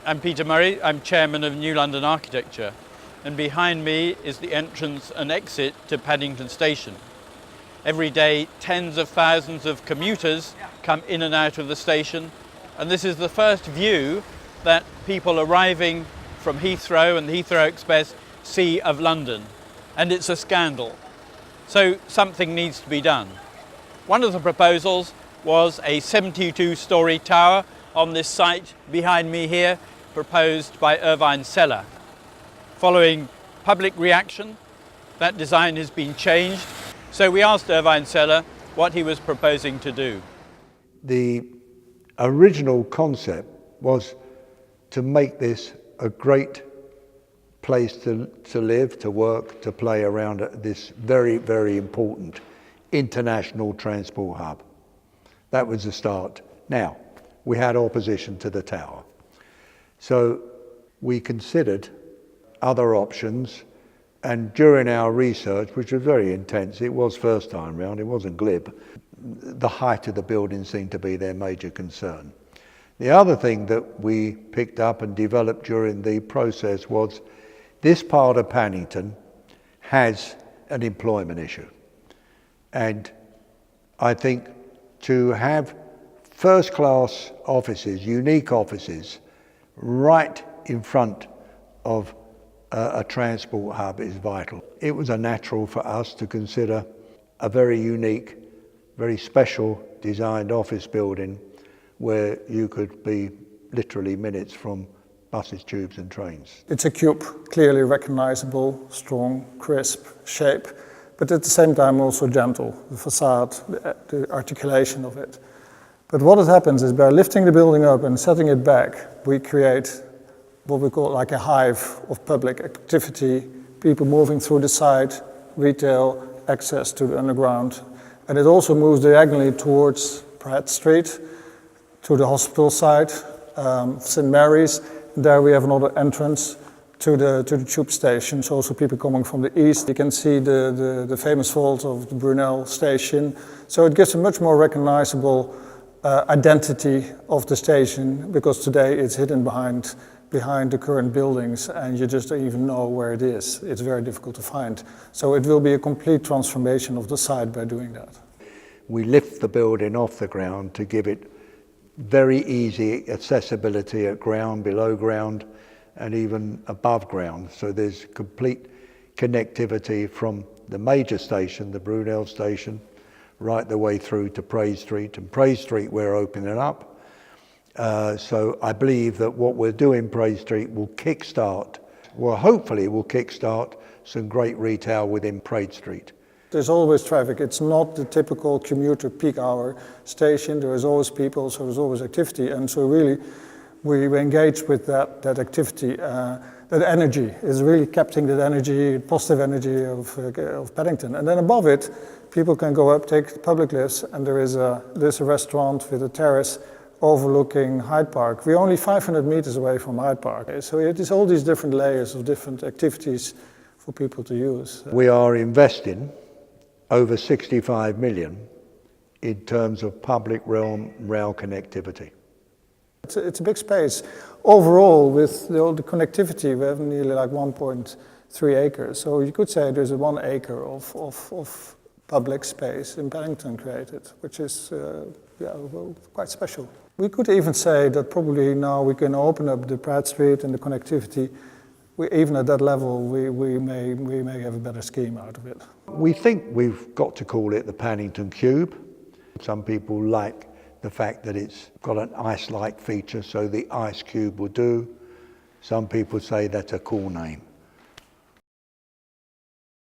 I'm Peter Murray, I'm Chairman of New London Architecture, and behind me is the entrance and exit to Paddington Station. Every day, tens of thousands of commuters come in and out of the station, and this is the first view that people arriving from Heathrow and the Heathrow Express see of London, and it's a scandal. So something needs to be done. One of the proposals was a 72-storey tower on this site behind me here, proposed by Irvine Sellar. Following public reaction, that design has been changed. So we asked Irvine Sellar what he was proposing to do. The original concept was to make this a great place to live, to work, to play around at this very, very important international transport hub. That was the start. Now, we had opposition to the tower. So we considered other options, and during our research, which was very intense, it was first time round, it wasn't glib, the height of the building seemed to be their major concern. The other thing that we picked up and developed during the process was this part of Paddington has an employment issue. And I think to have first-class offices, unique offices, right in front of a transport hub is vital. It was a natural for us to consider a very unique, very special designed office building where you could be literally minutes from buses, tubes and trains. It's a cube, clearly recognizable, strong, crisp shape, but at the same time also gentle, the facade, the articulation of it. But what happens is by lifting the building up and setting it back, we create what we call like a hive of public activity, people moving through the site, retail, access to the underground. And it also moves diagonally towards Pratt Street, to the hospital site, St. Mary's. There we have another entrance to the tube station. So also people coming from the east, you can see the famous vault of the Brunel station. So it gives a much more recognizable identity of the station, because today it's hidden behind the current buildings and you just don't even know where it is. It's very difficult to find. So it will be a complete transformation of the site by doing that. We lift the building off the ground to give it very easy accessibility at ground, below ground and even above ground. So there's complete connectivity from the major station, the Brunel station, right the way through to Praed Street. And Praed Street we're opening up. So I believe that what we're doing Praed Street will kickstart, well hopefully will kickstart some great retail within Praed Street. There's always traffic. It's not the typical commuter peak hour station. There is always people, so there's always activity. And so really we engage with that activity. That energy is really capturing that energy, positive energy of Paddington. And then above it, people can go up, take public lifts, and there's a restaurant with a terrace overlooking Hyde Park. We're only 500 meters away from Hyde Park. So it is all these different layers of different activities for people to use. We are investing over 65 million in terms of public rail connectivity. It's a big space. Overall, with all the connectivity, we have nearly like 1.3 acres. So you could say there's 1 acre of public space in Paddington created, which is quite special. We could even say that probably now we can open up the Pratt Street and the connectivity. Even at that level, we may have a better scheme out of it. We think we've got to call it the Paddington Cube. Some people like the fact that it's got an ice-like feature, so the ice cube will do. Some people say that's a cool name.